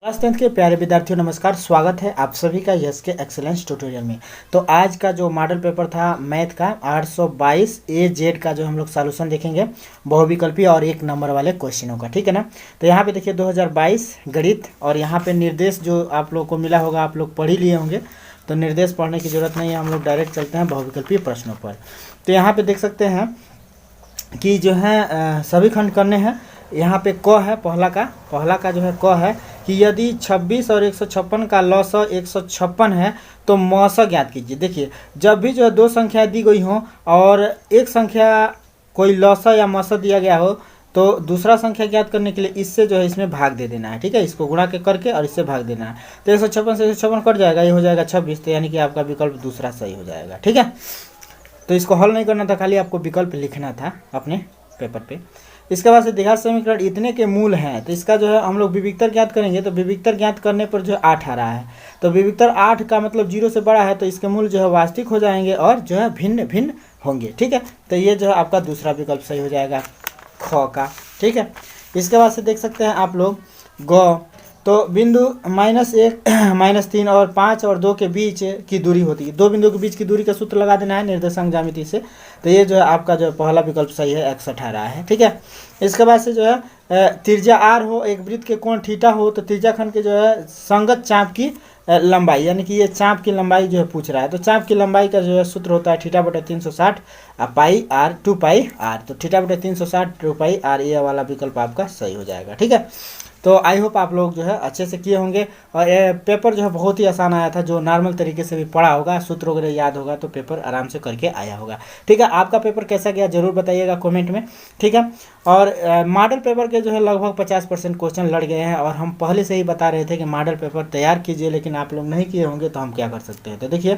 Class 10th के प्यारे विद्यार्थियों नमस्कार। स्वागत है आप सभी का यस के एक्सेलेंस ट्यूटोरियल में। तो आज का जो मॉडल पेपर था मैथ का 822 ए जेड का जो हम लोग सॉल्यूशन देखेंगे बहुविकल्पी और एक नंबर वाले क्वेश्चनों का, ठीक है ना। तो यहाँ पे देखिए 2022 गणित और यहाँ पे निर्देश जो आप लोग को मिला होगा, आप लोग पढ़ ही लिए होंगे, तो निर्देश पढ़ने की जरूरत नहीं है, हम लोग डायरेक्ट चलते हैं बहुविकल्पी प्रश्नों पर। तो यहाँ पे देख सकते हैं कि जो है सभी खंड करने हैं। यहाँ पे क है पहला का जो है क है कि यदि 26 और 156 का लॉसा 156 है तो मौसा ज्ञात कीजिए। देखिए जब भी जो है दो संख्या दी गई हो और एक संख्या कोई लॉसा या मौसा दिया गया हो तो दूसरा संख्या ज्ञात करने के लिए इससे जो है इसमें भाग दे देना है, ठीक है। इसको गुणा के करके और इससे भाग देना है। तो 156 से 156 कट जाएगा, ये हो जाएगा 26। तो यानी कि आपका विकल्प दूसरा सही हो जाएगा, ठीक है। तो इसको हल नहीं करना था, खाली आपको विकल्प लिखना था अपने पेपर पे। इसके बाद से द्विघात समीकरण इतने के मूल हैं, तो इसका जो है हम लोग विविक्तर ज्ञात करेंगे। तो विविक्तर ज्ञात करने पर जो है 8 आ रहा है, तो विविक्तर 8 का मतलब 0 से बड़ा है, तो इसके मूल जो है वास्तविक हो जाएंगे और जो है भिन्न भिन्न होंगे, ठीक है। तो ये जो है आपका दूसरा विकल्प सही हो जाएगा ख का, ठीक है। इसके बाद से देख सकते हैं आप लोग ग, तो बिंदु -1 -3 और 5 और 2 के बीच की दूरी होती है। दो बिंदु के बीच की दूरी का सूत्र लगा देना है निर्देशांक ज्यामिति से। तो ये जो है आपका जो पहला विकल्प सही है, 61 आ रहा है, ठीक है। इसके बाद से जो है त्रिज्या r हो, एक वृत्त के कोण थीटा हो, तो त्रिज्या खंड के जो है संगत चाप की लंबाई, यानी कि ये चाप की लंबाई जो है पूछ रहा है। तो चाप की लंबाई का जो है सूत्र होता है थीटा बटे 360 पाई आर 2 पाई आर। तो थीटा बटे 360 2 पाई आर, ये वाला विकल्प आपका सही हो जाएगा, ठीक है। तो आई होप आप लोग जो है अच्छे से किए होंगे और पेपर जो है बहुत ही आसान आया था। जो नॉर्मल तरीके से भी पढ़ा होगा, सूत्र वगैरह याद होगा, तो पेपर आराम से करके आया होगा, ठीक है। आपका पेपर कैसा गया जरूर बताइएगा कमेंट में, ठीक है। और मॉडल पेपर के जो है लगभग 50% क्वेश्चन लड़ गए हैं और हम पहले से ही बता रहे थे कि मॉडल पेपर तैयार कीजिए, लेकिन आप लोग नहीं किए होंगे तो हम क्या कर सकते हैं। तो देखिए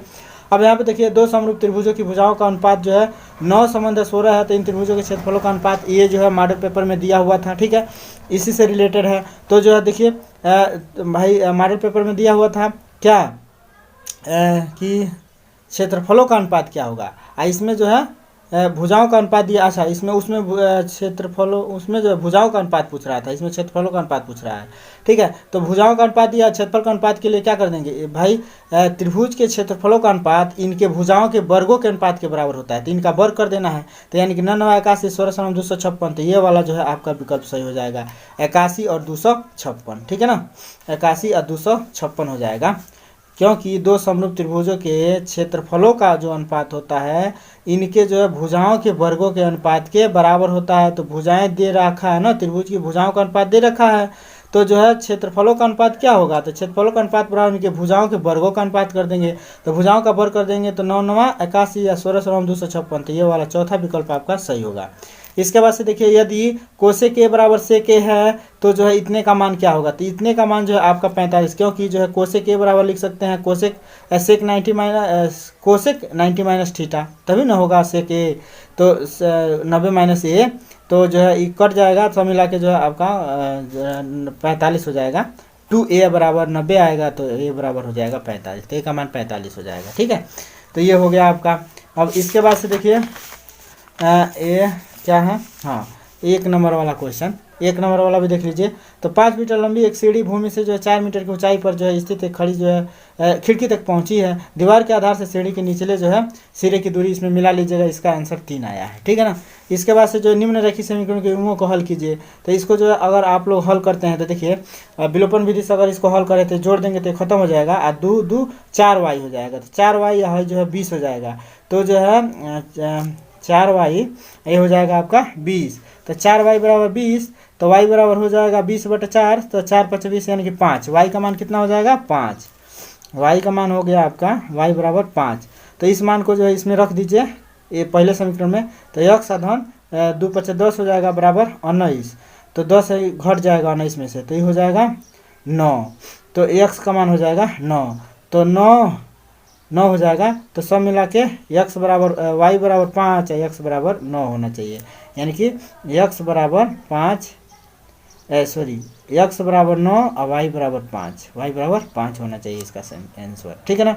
अब यहाँ पे देखिए दो समरूप त्रिभुजों की भुजाओं का अनुपात जो है 9 संबंध 16 है। तो इन त्रिभुजों के क्षेत्रफलों का अनुपात ये जो है मॉडल पेपर में दिया हुआ था, ठीक है, इसी से रिलेटेड है। तो जो है देखिए भाई मॉडल पेपर में दिया हुआ था क्या कि क्षेत्रफलों का अनुपात क्या होगा, इसमें जो है भुजाओं का अनुपात दिया। अच्छा, इसमें उसमें क्षेत्रफलों, उसमें जो भुजाओं का अनुपात पूछ रहा था, इसमें क्षेत्रफलों का अनुपात पूछ रहा है, ठीक है। तो भुजाओं का अनुपात दिया, क्षेत्रफल का अनुपात के लिए क्या कर देंगे भाई, त्रिभुज के क्षेत्रफलों का अनुपात इनके भुजाओं के वर्गों के अनुपात के बराबर होता है, तो इनका वर्ग कर देना है। तो यानी कि 9 81 16 256, तो ये वाला जो है आपका विकल्प सही हो जाएगा 81 और 256, ठीक है ना। 81 और 256 हो जाएगा, क्योंकि दो समरूप त्रिभुजों के क्षेत्रफलों का जो अनुपात होता है इनके जो है भुजाओं के वर्गों के अनुपात के बराबर होता है। तो भुजाएं दे रखा है ना, त्रिभुज की भुजाओं का अनुपात दे रखा है, तो जो है क्षेत्रफलों का अनुपात क्या होगा, तो क्षेत्रफलों का अनुपात बराबर इनके भुजाओं के वर्गों का अनुपात कर देंगे। तो भुजाओं का वर्ग कर देंगे तो 9 9 81 या 16 256, तो ये वाला चौथा विकल्प आपका सही होगा। इसके बाद से देखिए यदि कोसेक ए बराबर सेक ए है तो जो है इतने का मान क्या होगा, तो इतने का मान जो है आपका 45, क्योंकि जो है कोसेक ए बराबर लिख सकते हैं cosec sec 90 minus cosec 90 minus theta, तभी ना होगा सेक ए। तो 90 माइनस ए, तो जो है कट जाएगा, सब मिला के जो है आपका 45 हो जाएगा। 2a बराबर 90 आएगा तो a बराबर हो जाएगा 45, तो a का मान 45 हो जाएगा, ठीक है। तो ये हो गया आपका। अब इसके बाद से देखिए ये क्या है, हाँ, 1 नंबर वाला क्वेश्चन, 1 नंबर वाला भी देख लीजिए। तो 5 मीटर लंबी एक सीढ़ी भूमि से जो है 4 मीटर की ऊंचाई पर जो है स्थित एक खड़ी जो है खिड़की तक पहुंची है। दीवार के आधार से सीढ़ी के निचले जो है सिरे की दूरी इसमें मिला लीजिएगा, इसका आंसर 3 आया है, ठीक है ना। इसके बाद से जो निम्नलिखित समीकरण के गुणों को हल कीजिए। तो इसको जो है अगर आप लोग हल करते हैं तो देखिए विलोपन विधि से अगर इसको हल करें तो जोड़ देंगे तो खत्म हो जाएगा, और 2 2 4y हो जाएगा, तो 4y यह जो है 20 हो जाएगा। तो जो है 4y ये हो जाएगा आपका 20, तो 4y बराबर 20, तो y बराबर हो जाएगा 20/4, तो 4 5 20 यानी कि 5। y का मान कितना हो जाएगा 5, y का मान हो गया आपका y बराबर 5। तो इस मान को जो है इसमें रख दीजिए ये पहले समीकरण में। तो x साधन 2 5 10 हो जाएगा बराबर 19, तो 10 घट जाएगा 19 में से, तो ये हो जाएगा 9। तो x का मान हो जाएगा 9, तो 9 हो जाएगा। तो सब मिला के x बराबर y बराबर 5 है, x बराबर 9 होना चाहिए, यानी कि x बराबर 5 x बराबर 9 और y बराबर 5, y बराबर 5 होना चाहिए इसका आंसर, ठीक है ना।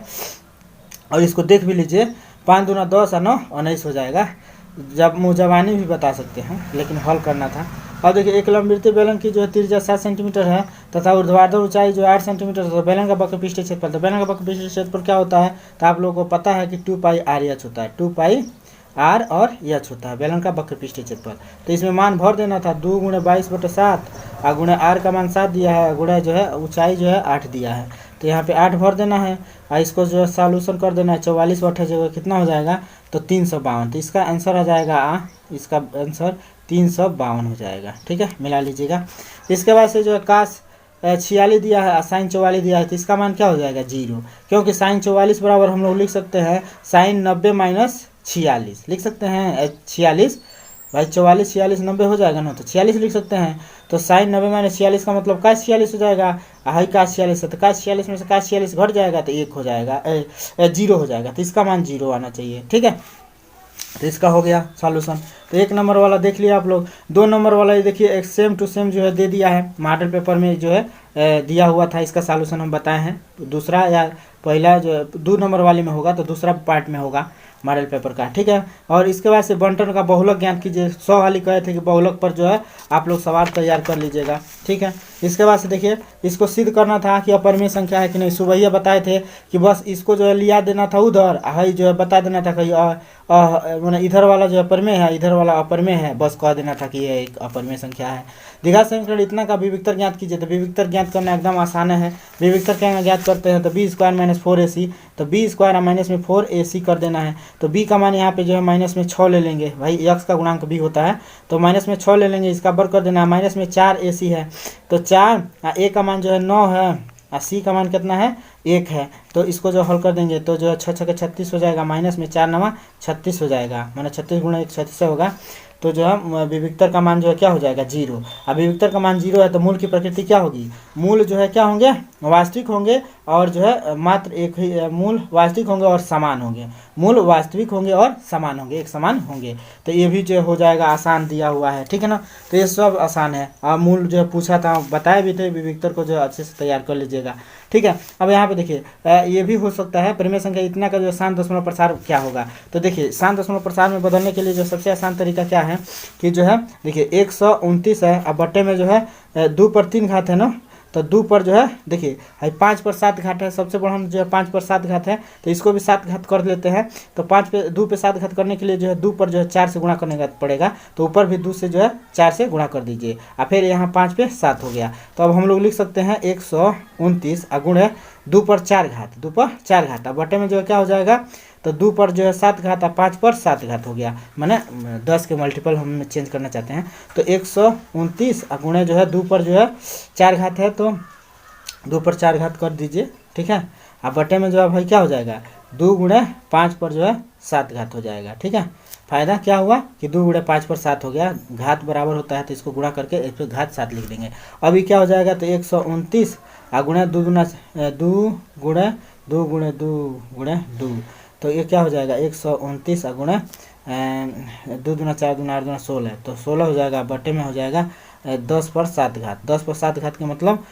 और इसको देख भी लीजिए, 5 दूना 10 और 9 19 हो जाएगा। जब मुँह जबानी भी बता सकते हैं, लेकिन हल करना था। अब देखिए एक लंबवृत्तीय बेलन की जो है त्रिज्या 7 सेंटीमीटर है तथा ऊर्ध्वाधर ऊंचाई जो 8 सेंटीमीटर है। तो बेलन का वक्र पृष्ठीय क्षेत्रफल, तो बेलन का वक्र पृष्ठीय क्षेत्रफल क्या होता है, तो आप लोगों को पता है कि 2 पाई आर एच होता है, 2 पाई आर और एच होता है बेलन का वक्र पृष्ठीय क्षेत्रफल। तो इसमें मान भर देना था 2 × 22/7 और गुणे आर का मान 7 दिया है, गुणे जो है ऊंचाई जो है 8 दिया है, तो यहाँ पे 8 भर देना है और इसको जो है सॉल्यूशन कर देना है। 44/8 जगह कितना हो जाएगा, तो 352। तो इसका आंसर आ जाएगा इसका आंसर 352 हो जाएगा। ठीक है, मिला लीजिएगा। इसके बाद से जो है काश 46 दिया है, साइन 44 दिया है, तो इसका मान क्या हो जाएगा 0, क्योंकि साइन 44 बराबर हम लोग लिख सकते हैं साइन 90 - 46 लिख सकते हैं 46 भाई 44 46 90 हो जाएगा ना, तो 46 लिख सकते हैं। तो साइन 90 - 46 का मतलब का 46 हो जाएगा, हाई का 46 है, तो का 46 में से का 46 घट जाएगा तो 1 हो जाएगा, 0 हो जाएगा, तो इसका मान 0 आना चाहिए। ठीक है, तो इसका हो गया सॉल्यूशन। तो 1 नंबर वाला देख लिया आप लोग। 2 नंबर वाला ये देखिए एक सेम टू सेम जो है दे दिया है, मॉडल पेपर में जो है दिया हुआ था, इसका सॉल्यूशन हम बताए हैं। दूसरा या पहला जो 2 नंबर वाले में होगा तो दूसरा पार्ट में होगा मॉडल पेपर का। ठीक है, और इसके बाद से बंटन का बहुलक ज्ञात कीजिए। 100 वाली कहे थे कि बहुलक पर जो है आप लोग सवाल तैयार कर लीजिएगा। ठीक है, इसके बाद से देखिए इसको सिद्ध करना था कि अपरिमेय संख्या है कि नहीं। सुबह बताए थे कि बस इसको जो है लिया देना था उधर, हाई जो है बता देना था कि मैंने इधर वाला जो अपरिमेय है, इधर वाला अपरिमेय है, बस कह देना था कि ये एक अपरिमेय संख्या है। द्विघात समीकरण इतना का विविक्तर ज्ञात कीजिए। तो विविक्तर ज्ञात करना एकदम आसान है। विविक्तर क्या ज्ञात करते हैं, तो b² - 4ac, तो b² माइनस में 4ac कर देना है। तो b का मान यहाँ पे जो है माइनस में 6 ले लेंगे, भाई x का गुणांक b होता है, तो माइनस में 6 ले लेंगे, इसका वर्ग कर देना है। माइनस में 4ac है, तो 4 a का मान जो है 9 है और c का मान कितना है 1 है, तो इसको जो हल कर देंगे तो जो है 6 × 6 = 36 हो जाएगा, माइनस में 4 × 9 = 36 हो जाएगा, माना 36 × 1 36 होगा। तो जो है विविक्तर का मान जो है क्या हो जाएगा 0। अब विविक्तर का मान 0 है तो मूल की प्रकृति क्या होगी, मूल जो है क्या होंगे, वास्तविक होंगे, और जो है मात्र एक ही मूल वास्तविक होंगे और समान होंगे, मूल वास्तविक होंगे और समान होंगे, एक समान होंगे। तो ये भी जो हो जाएगा, आसान दिया हुआ है। ठीक है ना, तो ये सब आसान है। और मूल जो है पूछा था, बताए भी थे, विविक्तर को जो अच्छे से तैयार कर लीजिएगा। ठीक है, अब यहाँ पे देखिए ये भी हो सकता है परिमेय संख्या इतना का जो शांत दशमलव प्रसार क्या होगा। तो देखिए शांत दशमलव प्रसार में बदलने के लिए जो सबसे आसान तरीका क्या है कि जो है देखिए 129 है, अब बट्टे में जो है 2 पर 3 घात है ना, तो 2 पर जो है देखिए 5 पर 7 घात है, सबसे बड़ा जो है 5 पर 7 घात है, तो इसको भी 7 घात कर लेते हैं। तो 2 पे 7 घात करने के लिए जो है 2 पर जो है 4 से गुणा करने का पड़ेगा, तो ऊपर भी 2 से जो है 4 से गुणा कर दीजिए, और फिर यहाँ 5 पे 7 हो गया। तो अब हम लोग लिख सकते हैं 129 गुण है 2 पर 4 घात, 2 पर 4 घात। अब बटे में जो है क्या हो जाएगा, तो 2 पर जो है 7 घात और 5 पर 7 घात हो गया, माने 10 के मल्टीपल हम चेंज करना चाहते हैं। तो 129 गुणे जो है 2 पर जो है 4 घात है, तो 2 पर 4 घात कर दीजिए। ठीक है, अब बटे में जो है भाई क्या हो जाएगा 2 × 5 पर जो है 7 घात हो जाएगा। ठीक है, फायदा क्या हुआ कि 2 × 5 पर 7 हो गया, घात बराबर होता है तो इसको गुणा करके इस पर घात 7 लिख देंगे। अभी क्या हो जाएगा, तो 129 गुणे 2 × 2 तो ये क्या हो जाएगा 129 गुणे 2 × 4 × 8 × 16, तो 16 हो जाएगा। बटे में हो जाएगा 10 पर 7 घात, 10 पर 7 घात के मतलब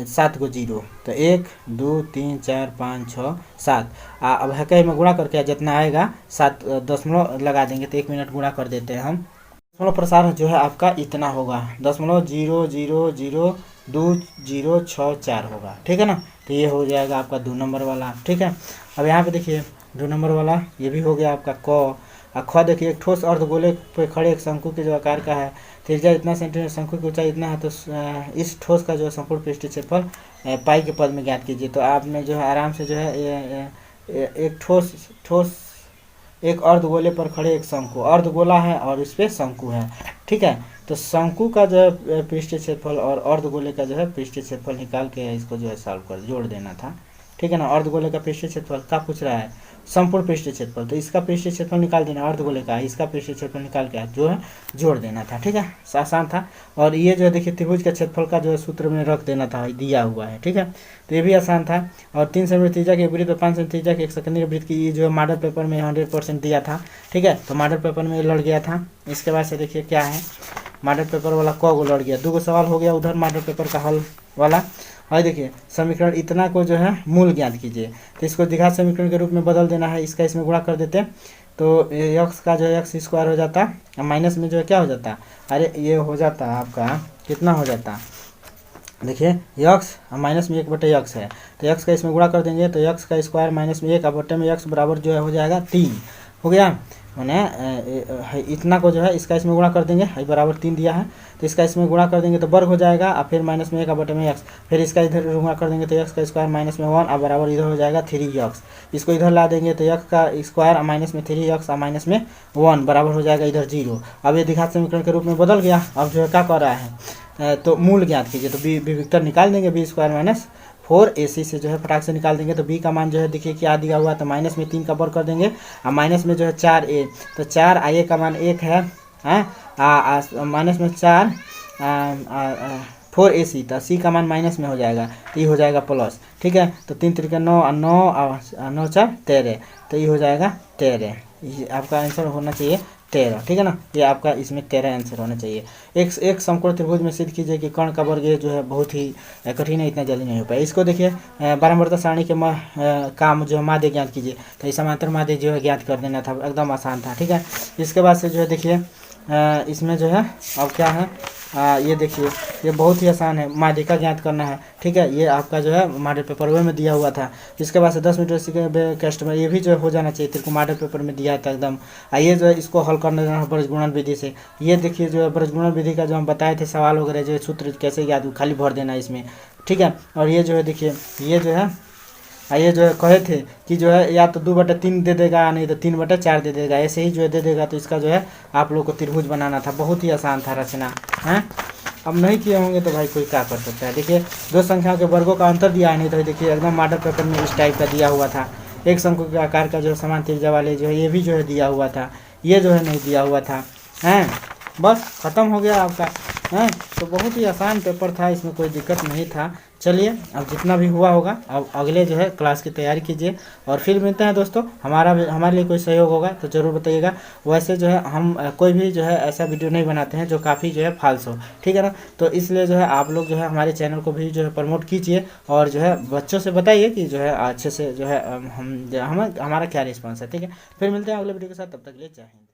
7 को 0, तो 1 2 3 4 5 6 7। अब हकई में गुणा करके जितना आएगा 7 दशमलव लगा देंगे, तो 1 मिनट गुणा कर देते हैं हम। दशमलव प्रसार जो है आपका इतना होगा 0.00022064 होगा। ठीक है ना, तो ये हो जाएगा आपका 2 नंबर वाला। ठीक है, अब यहाँ पे देखिए 2 नंबर वाला ये भी हो गया आपका क। ख देखिए एक ठोस अर्धगोले पे खड़े एक शंकु के जो आकार का है, त्रिज्या इतना सेंटीमीटर, शंकु की ऊंचाई इतना है, तो इस ठोस का जो है संपूर्ण पृष्ठीय क्षेत्रफल पाई के पद में ज्ञात कीजिए। तो आपने जो है आराम से जो है एक ठोस एक अर्धगोले पर खड़े एक शंकु, अर्धगोला है और इस पे शंकु है। ठीक है, तो शंकु का जो है पृष्ठीय क्षेत्रफल और अर्धगोले का जो है पृष्ठीय क्षेत्रफल निकाल के इसको जो है सॉल्व कर जोड़ देना था। ठीक है ना, अर्धगोले का पृष्ठीय क्षेत्रफल क्या पूछ रहा है, संपूर्ण पृष्ठीय क्षेत्रफल, तो इसका पृष्ठीय क्षेत्रफल निकाल देना, अर्धगोले का इसका पृष्ठीय क्षेत्रफल निकाल के जो है जोड़ देना था। ठीक है, आसान था। और ये जो है देखिए त्रिभुज का क्षेत्रफल का जो है सूत्र में रख देना था, दिया हुआ है। ठीक है, तो ये भी आसान था। और 3 सेंटीमीटर त्रिज्या के वृत्त और 5 सेंटीमीटर त्रिज्या के एक सेकेंडरी वृत्त की जो है मॉडल पेपर में 100% दिया था। ठीक है, तो मॉडल पेपर में लड़ गया था। इसके बाद से देखिए क्या है, मॉडल पेपर वाला को लड़ गया, 2 सवाल हो गया उधर मॉडल पेपर का हल वाला। और देखिए समीकरण इतना को जो है मूल ज्ञात कीजिए, तो इसको द्विघात समीकरण के रूप में बदल देना है, इसका इसमें गुणा कर देते हैं। तो यक्स का जो है एक्स स्क्वायर हो जाता, माइनस में जो है क्या हो जाता, अरे ये हो जाता आपका कितना हो जाता, देखिए यक्स माइनस में 1/x है, तो यक्स का इसमें गुणा कर देंगे तो यक्स का स्क्वायर माइनस में 1 में यक्स बराबर जो है हो जाएगा 3 हो गया। मैंने इतना को जो है इसका इसमें गुणा कर देंगे, बराबर 3 दिया है तो इसका इसमें गुणा कर देंगे तो वर्ग हो जाएगा, और फिर माइनस में 1 में एक्स, फिर इसका इधर गुणा कर देंगे तो एक्स का स्क्वायर माइनस में 1 और बराबर इधर हो जाएगा 3x। इसको इधर ला देंगे तो एक्स का स्क्वायर माइनस में 3x और माइनस में 1 बराबर हो जाएगा इधर 0। अब ये द्विघात समीकरण के रूप में बदल गया। अब जो है क्या कर रहा है, तो मूल ज्ञात कीजिए, तो विविक्तर निकाल देंगे b स्क्वायर माइनस 4ac से जो है फटाक से निकाल देंगे। तो b का मान जो है देखिए क्या दिया हुआ है, तो माइनस में 3 का वर्ग कर देंगे और माइनस में जो है 4a, तो 4a का मान 1 है, माइनस में 4 4ac, तो c का मान माइनस में हो जाएगा तो ये हो जाएगा प्लस। ठीक है, तो 3 3 9 और 9 और 9 4 13, तो ये हो जाएगा 13। ये आपका आंसर होना चाहिए 13। ठीक है ना, ये आपका इसमें 13 आंसर होना चाहिए। एक समकोण त्रिभुज में सिद्ध कीजिए कि कर्ण का वर्ग ये जो है बहुत ही कठिन है, इतना जल्दी नहीं हो पाए। इसको देखिए बारंबारता सारणी के काम जो है माध्य ज्ञात कीजिए, तो इस समांतर माध्य जो है ज्ञात कर देना था, एकदम आसान था। ठीक है, इसके बाद से जो है देखिए इसमें जो है अब क्या है, ये देखिए ये बहुत ही आसान है, माध्यिका ज्ञात करना है। ठीक है, ये आपका जो है मॉडल पेपर में दिया हुआ था। इसके बाद से 10 मीटर कष्ट में ये भी जो हो जाना चाहिए, तेरे को मॉडल पेपर में दिया था एकदम। आइए जो है इसको हल करना है ब्रजगुणन विधि से। ये देखिए जो है ब्रजगुणन विधि का जो हम बताए थे सवाल वगैरह जो सूत्र कैसे याद, खाली भर देना इसमें। ठीक है, और ये जो है देखिए ये जो है ये जो है कहे थे कि जो है या तो 2/3 दे देगा, नहीं तो 3/4 दे देगा, ऐसे ही जो है दे देगा। तो इसका जो है आप लोग को त्रिभुज बनाना था, बहुत ही आसान था रचना है। अब नहीं किए होंगे तो भाई कोई क्या कर सकता है। देखिए दो संख्याओं के वर्गों का अंतर दिया है, नहीं तो देखिए एकदम मॉडल पेपर में इस टाइप का दिया हुआ था। एक शंकु के आकार का जो है समान त्रिज्या वाले जो है ये भी जो है दिया हुआ था, ये जो है नहीं दिया हुआ था। हैं बस ख़त्म हो गया आपका। हैं तो बहुत ही आसान पेपर था, इसमें कोई दिक्कत नहीं था। चलिए अब जितना भी हुआ होगा अब अगले जो है क्लास की तैयारी कीजिए, और फिर मिलते हैं दोस्तों। हमारे लिए कोई सहयोग होगा तो ज़रूर बताइएगा। वैसे जो है हम कोई भी जो है ऐसा वीडियो नहीं बनाते हैं जो काफ़ी जो है फाल्स हो, ठीक है ना। तो इसलिए जो है आप लोग जो है हमारे चैनल को भी जो है प्रमोट कीजिए, और जो है बच्चों से बताइए कि जो है अच्छे से जो है हमारा क्या रिस्पॉन्स है। ठीक है, फिर मिलते हैं अगले वीडियो के साथ, तब तक के लिए जय हिंद।